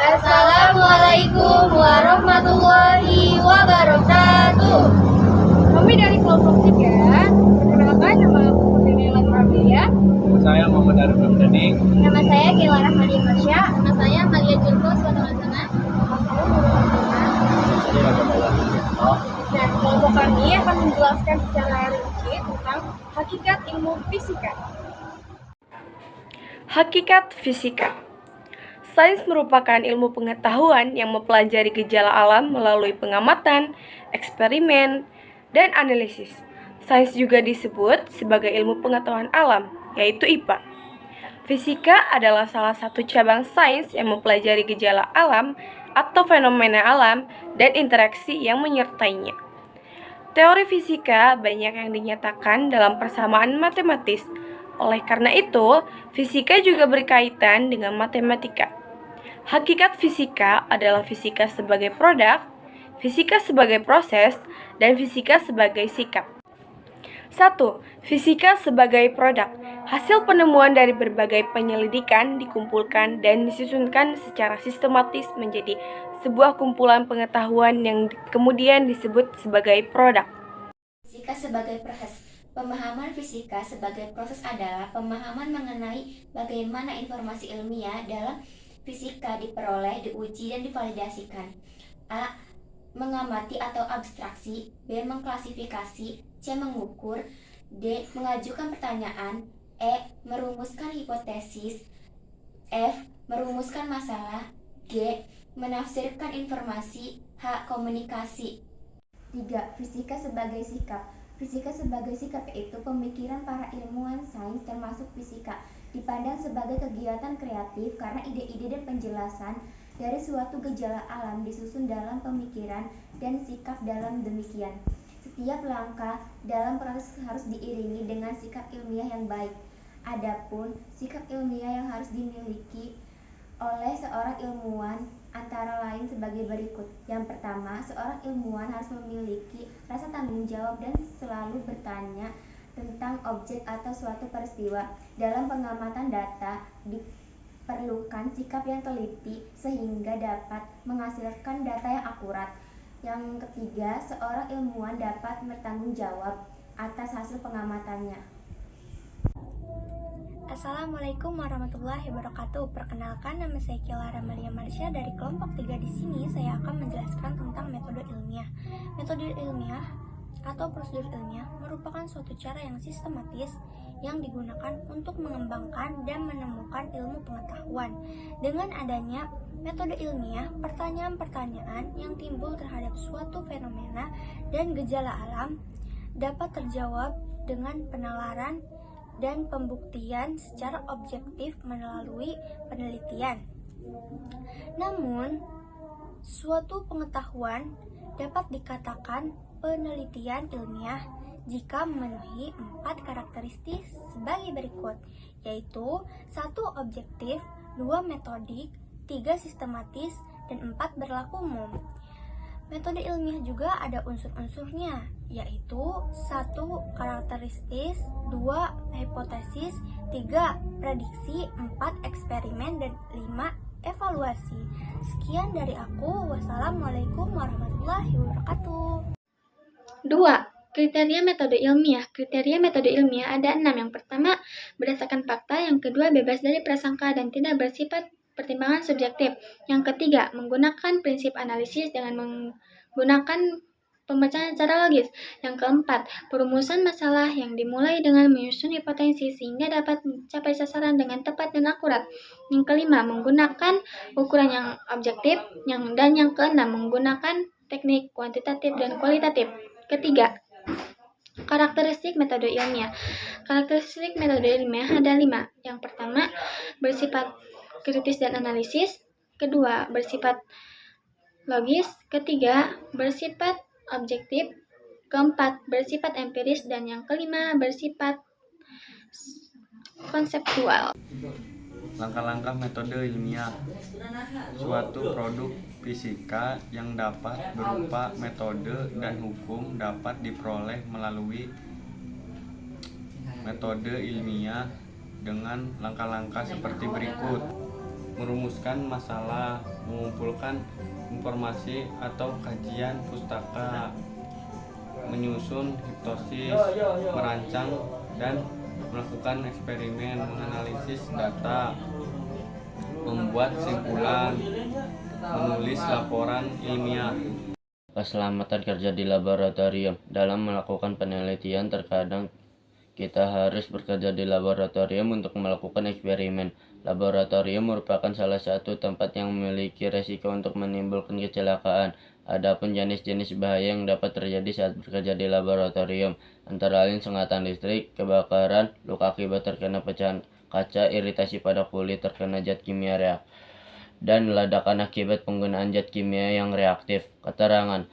Assalamualaikum warahmatullahi wabarakatuh. Kami dari kelompok 3, perkenalkan nama aku Putri Nailah Nurabia. Saya Muhammad Arif Ramdhani. Nama saya Kela Rahmadia Marsya. Nama saya Malia Julko Suwatana. Nah, kelompok kami akan menjelaskan secara rinci tentang hakikat ilmu fisika. Hakikat fisika. Sains merupakan ilmu pengetahuan yang mempelajari gejala alam melalui pengamatan, eksperimen, dan analisis. Sains juga disebut sebagai ilmu pengetahuan alam, yaitu IPA. Fisika adalah salah satu cabang sains yang mempelajari gejala alam atau fenomena alam dan interaksi yang menyertainya. Teori fisika banyak yang dinyatakan dalam persamaan matematis. Oleh karena itu, fisika juga berkaitan dengan matematika. Hakikat fisika adalah fisika sebagai produk, fisika sebagai proses, dan fisika sebagai sikap. 1. Fisika sebagai produk. Hasil penemuan dari berbagai penyelidikan dikumpulkan dan disusunkan secara sistematis menjadi sebuah kumpulan pengetahuan yang kemudian disebut sebagai produk. Fisika sebagai proses. Pemahaman fisika sebagai proses adalah pemahaman mengenai bagaimana informasi ilmiah dalam fisika diperoleh, diuji, dan divalidasikan. A. Mengamati atau abstraksi. B. Mengklasifikasi. C. Mengukur. D. Mengajukan pertanyaan. E. Merumuskan hipotesis. F. Merumuskan masalah. G. Menafsirkan informasi. H. Komunikasi. 3. Fisika sebagai sikap. Fisika sebagai sikap yaitu pemikiran para ilmuwan sains termasuk fisika dipandang sebagai kegiatan kreatif karena ide-ide dan penjelasan dari suatu gejala alam disusun dalam pemikiran dan sikap dalam demikian. Setiap langkah dalam proses harus diiringi dengan sikap ilmiah yang baik. Adapun sikap ilmiah yang harus dimiliki oleh seorang ilmuwan antara lain sebagai berikut. Yang pertama, seorang ilmuwan harus memiliki rasa tanggung jawab dan selalu bertanya tentang objek atau suatu peristiwa. Dalam pengamatan data diperlukan sikap yang teliti sehingga dapat menghasilkan data yang akurat. Yang ketiga, seorang ilmuwan dapat bertanggung jawab atas hasil pengamatannya. Assalamualaikum warahmatullahi wabarakatuh. Perkenalkan, nama saya Kela Rahmadia Marsya dari kelompok 3. Di sini saya akan menjelaskan tentang metode ilmiah. Metode ilmiah atau prosedur ilmiah merupakan suatu cara yang sistematis yang digunakan untuk mengembangkan dan menemukan ilmu pengetahuan. Dengan adanya metode ilmiah, pertanyaan-pertanyaan yang timbul terhadap suatu fenomena dan gejala alam dapat terjawab dengan penalaran dan pembuktian secara objektif melalui penelitian. Namun, suatu pengetahuan dapat dikatakan penelitian ilmiah jika memenuhi 4 karakteristik sebagai berikut, yaitu 1. Objektif, 2. Metodik, 3. Sistematis, dan 4. Berlaku umum. Metode ilmiah juga ada unsur-unsurnya, yaitu 1. Karakteristik, 2. Hipotesis, 3. Prediksi, 4. Eksperimen, dan 5. Evaluasi. Sekian dari aku. Wassalamualaikum warahmatullahi wabarakatuh. 2. Kriteria metode ilmiah. Kriteria metode ilmiah ada 6. Yang pertama, berdasarkan fakta. Yang kedua, bebas dari prasangka dan tidak bersifat pertimbangan subjektif. Yang ketiga, menggunakan prinsip analisis dengan menggunakan pembacaan secara logis. Yang keempat, perumusan masalah yang dimulai dengan menyusun hipotesis sehingga dapat mencapai sasaran dengan tepat dan akurat. Yang kelima, menggunakan ukuran yang objektif. Dan yang keenam, menggunakan teknik kuantitatif dan kualitatif. Ketiga, karakteristik metode ilmiah. Karakteristik metode ilmiah ada 5. Yang pertama, bersifat kritis dan analisis. Kedua, bersifat logis. Ketiga, bersifat objektif. Keempat, bersifat empiris. Dan yang kelima, bersifat konseptual. Langkah-langkah metode ilmiah. Suatu produk fisika yang dapat berupa metode dan hukum dapat diperoleh melalui metode ilmiah dengan langkah-langkah seperti berikut. merumuskan masalah, mengumpulkan informasi atau kajian pustaka, menyusun hiptesis, merancang dan melakukan eksperimen, menganalisis data, membuat simpulan, menulis laporan ilmiah. Keselamatan kerja di laboratorium. Dalam melakukan penelitian, terkadang kita harus bekerja di laboratorium untuk melakukan eksperimen. Laboratorium merupakan salah satu tempat yang memiliki resiko untuk menimbulkan kecelakaan. Adapun jenis-jenis bahaya yang dapat terjadi saat bekerja di laboratorium, antara lain sengatan listrik, kebakaran, luka akibat terkena pecahan kaca, iritasi pada kulit terkena zat kimia reaktif, dan ledakan akibat penggunaan zat kimia yang reaktif. Keterangan: